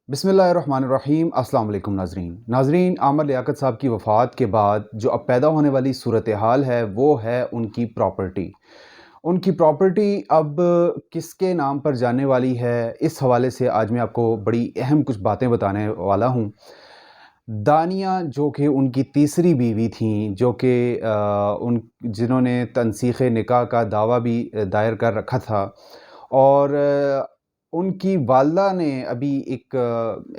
बिस्मिल्लाहिर्रहमानिर्रहीम। अस्सलाम वालेकुम नाज़रीन, आमिर लियाकत साहब की वफ़ात के बाद जो अब पैदा होने वाली सूरत हाल है वो है उनकी प्रॉपर्टी अब किसके नाम पर जाने वाली है। इस हवाले से आज मैं आपको बड़ी अहम कुछ बातें बताने वाला हूँ। दानिया जो कि उनकी तीसरी बीवी थीं, जो कि उन जिन्होंने तनसीख़ निकाह का दावा भी दायर कर रखा था, और उनकी वालदा ने अभी एक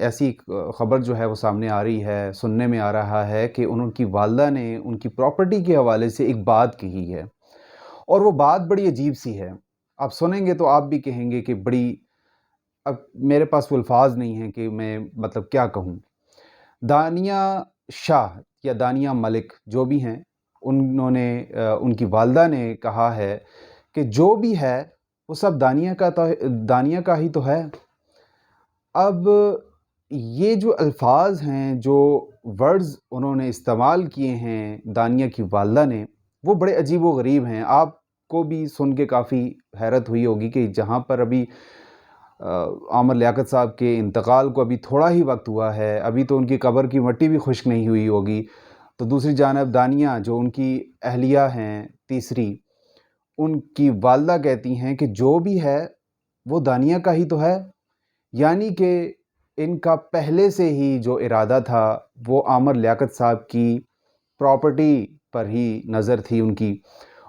ऐसी ख़बर जो है वो सामने आ रही है, सुनने में आ रहा है कि उनकी वालदा ने उनकी प्रॉपर्टी के हवाले से एक बात कही है, और वो बात बड़ी अजीब-सी है। आप सुनेंगे तो आप भी कहेंगे कि बड़ी, अब मेरे पास वो अल्फ़ाज़ नहीं हैं कि मैं मतलब क्या कहूँ। दानिया शाह या दानिया मलिक जो भी हैं, उन्होंने उनकी वालदा ने कहा है कि जो भी है वो सब दानिया का ही तो है। अब ये जो अल्फ़ाज़ हैं, जो वर्ड्स उन्होंने इस्तेमाल किए हैं दानिया की वालदा ने, वो बड़े अजीब व गरीब हैं। आपको भी सुन के काफ़ी हैरत हुई होगी कि जहाँ पर अभी आमिर लियाकत साहब के इंतकाल को अभी थोड़ा ही वक्त हुआ है, अभी तो उनकी कब्र की मिट्टी भी खुश्क नहीं हुई होगी। तो दूसरी जानब दानिया जो उनकी अहलिया हैं तीसरी, उनकी वालदा कहती हैं कि जो भी है वो दानिया का ही तो है। यानी कि इनका पहले से ही जो इरादा था वो आमिर लियाकत साहब की प्रॉपर्टी पर ही नज़र थी उनकी,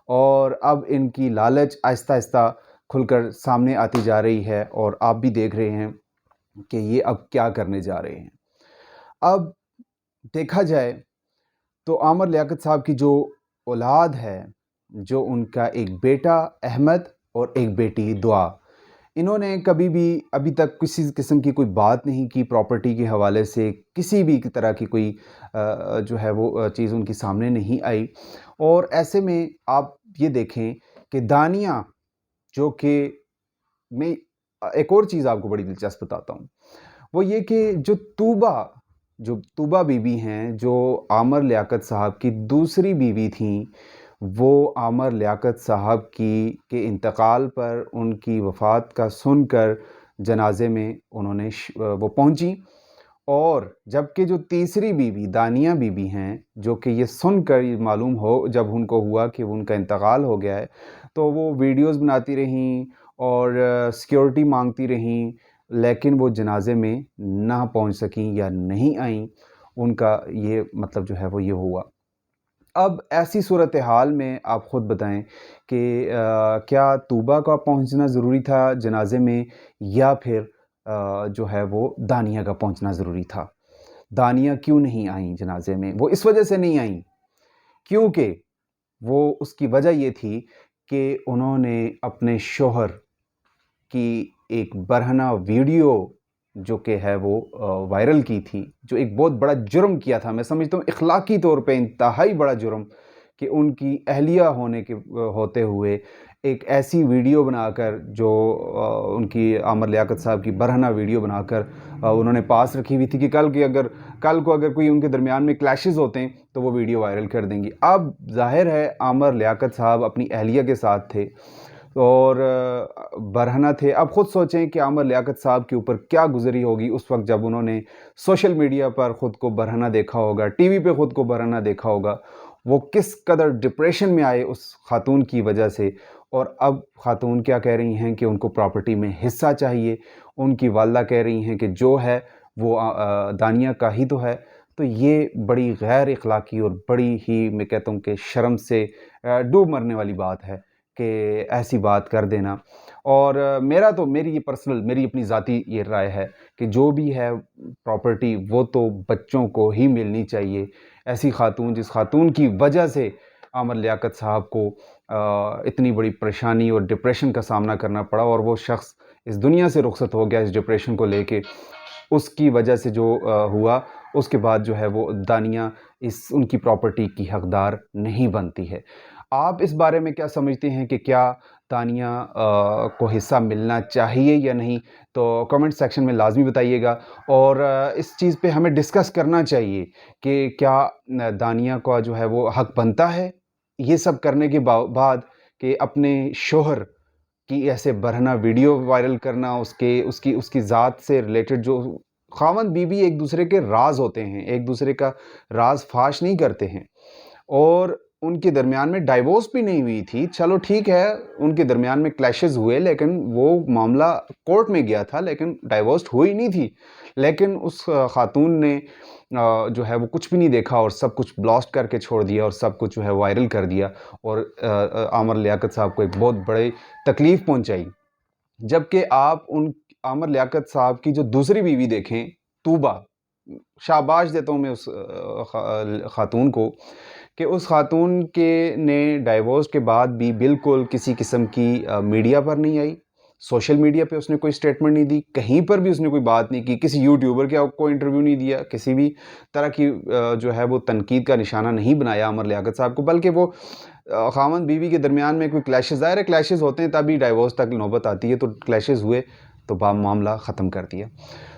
और अब इनकी लालच आहिस्ता आहिस्ता खुलकर सामने आती जा रही है, और आप भी देख रहे हैं कि ये अब क्या करने जा रहे हैं। अब देखा जाए तो आमिर लियाकत साहब की जो औलाद है, जो उनका एक बेटा अहमद और एक बेटी दुआ, इन्होंने कभी भी अभी तक किसी किस्म की कोई बात नहीं की प्रॉपर्टी के हवाले से, किसी भी तरह की कोई जो है वो चीज़ उनकी सामने नहीं आई। और ऐसे में आप ये देखें कि दानिया जो कि मैं एक और चीज़ आपको बड़ी दिलचस्प बताता हूँ, वो ये कि जो तूबा बीवी हैं, जो आमिर लियाकत साहब की दूसरी बीवी थीं, वो आमिर लियाकत साहब के इंतकाल पर उनकी वफ़ात का सुनकर जनाज़े में वो पहुंची। और जबकि जो तीसरी बीवी दानिया बीवी हैं, जो कि ये सुनकर ये मालूम हो जब उनको हुआ कि उनका इंतकाल हो गया है, तो वो वीडियोज़ बनाती रहीं और सिक्योरिटी मांगती रहीं, लेकिन वो जनाज़े में ना पहुंच सकीं या नहीं आईं। उनका ये मतलब जो है वो ये हुआ। अब ऐसी सूरत हाल में आप ख़ुद बताएं कि क्या तूबा का पहुंचना ज़रूरी था जनाज़े में, या फिर जो है वो दानिया का पहुंचना ज़रूरी था। दानिया क्यों नहीं आईं जनाज़े में? वो इस वजह से नहीं आईं क्योंकि वो उसकी वजह ये थी कि उन्होंने अपने शौहर की एक बरहना वीडियो जो कि है वो वायरल की थी, जो एक बहुत बड़ा जुर्म किया था। मैं समझता हूँ इखलाकी तौर पे इंतहाई बड़ा जुर्म कि उनकी अहलिया होते हुए एक ऐसी वीडियो बनाकर, जो उनकी आमिर लियाकत साहब की बरहना वीडियो बनाकर उन्होंने पास रखी हुई थी कि कल को अगर कोई उनके दरमियान में क्लैशेस होते हैं तो वो वीडियो वायरल कर देंगी। अब ज़ाहिर है आमिर लियाकत साहब अपनी अहलिया के साथ थे और बरहना थे। अब ख़ुद सोचें कि आमिर लियाकत साहब के ऊपर क्या गुज़री होगी उस वक्त जब उन्होंने सोशल मीडिया पर ख़ुद को बरहना देखा होगा, टीवी पे ख़ुद को बरहना देखा होगा। वो किस कदर डिप्रेशन में आए उस खातून की वजह से। और अब खातून क्या कह रही हैं कि उनको प्रॉपर्टी में हिस्सा चाहिए। उनकी वालदा कह रही हैं कि जो है वो दानिया का ही तो है। तो ये बड़ी गैर इखलाकी और बड़ी ही, मैं कहता हूँ कि शर्म से डूब मरने वाली बात है कि ऐसी बात कर देना। और मेरी अपनी ज़ाती ये राय है कि जो भी है प्रॉपर्टी वो तो बच्चों को ही मिलनी चाहिए। ऐसी खातून, जिस खातून की वजह से आमिर लियाकत साहब को इतनी बड़ी परेशानी और डिप्रेशन का सामना करना पड़ा, और वो शख्स इस दुनिया से रुखसत हो गया इस डिप्रेशन को लेके, उसकी वजह से जो हुआ, उसके बाद जो है वो दानिया उनकी प्रॉपर्टी की हकदार नहीं बनती है। आप इस बारे में क्या समझते हैं कि क्या दानिया को हिस्सा मिलना चाहिए या नहीं? तो कमेंट सेक्शन में लाजमी बताइएगा। और इस चीज़ पे हमें डिस्कस करना चाहिए कि क्या दानिया का जो है वो हक बनता है ये सब करने के बाद कि अपने शोहर की ऐसे बरहना वीडियो वायरल करना, उसकी ज़ात से रिलेटेड जो خاوند بیوی ایک دوسرے کے راز ہوتے ہیں، ایک دوسرے کا راز فاش نہیں کرتے ہیں، اور ان کے درمیان میں ڈائیورس بھی نہیں ہوئی تھی. چلو ٹھیک ہے، ان کے درمیان میں کلیشز ہوئے، لیکن وہ معاملہ کورٹ میں گیا تھا، لیکن ڈائیورس ہوئی نہیں تھی. لیکن اس خاتون نے جو ہے وہ کچھ بھی نہیں دیکھا اور سب کچھ بلاسٹ کر کے چھوڑ دیا اور سب کچھ جو ہے وائرل کر دیا، اور عامر لیاقت صاحب کو ایک بہت بڑی تکلیف پہنچائی. جبکہ آپ عامر لیاقت صاحب کی جو دوسری بیوی دیکھیں، طوبہ، شاباش دیتا ہوں میں اس خاتون کو، کہ اس خاتون کے نے ڈائیورس کے بعد بھی بالکل کسی قسم کی میڈیا پر نہیں آئی، سوشل میڈیا پہ اس نے کوئی سٹیٹمنٹ نہیں دی، کہیں پر بھی اس نے کوئی بات نہیں کی، کسی یوٹیوبر کے کو انٹرویو نہیں دیا، کسی بھی طرح کی جو ہے وہ تنقید کا نشانہ نہیں بنایا عامر لیاقت صاحب کو. بلکہ وہ خاوند بیوی کے درمیان میں کوئی کلیشز، ظاہر ہے کلیشز ہوتے ہیں تبھی ڈائیورس تک نوبت آتی ہے، تو کلیشز ہوئے تو معاملہ ختم کر دیا.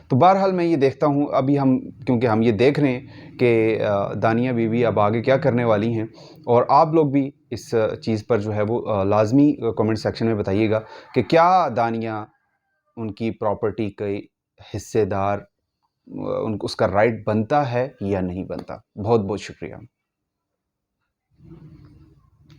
تو بہرحال میں یہ دیکھتا ہوں، ابھی کیونکہ ہم یہ دیکھ رہے ہیں کہ دانیہ بیوی اب آگے کیا کرنے والی ہیں، اور آپ لوگ بھی اس چیز پر جو ہے وہ لازمی کمنٹ سیکشن میں بتائیے گا کہ کیا دانیہ ان کی پراپرٹی کے حصے دار، اس کا رائٹ بنتا ہے یا نہیں بنتا. بہت بہت شکریہ.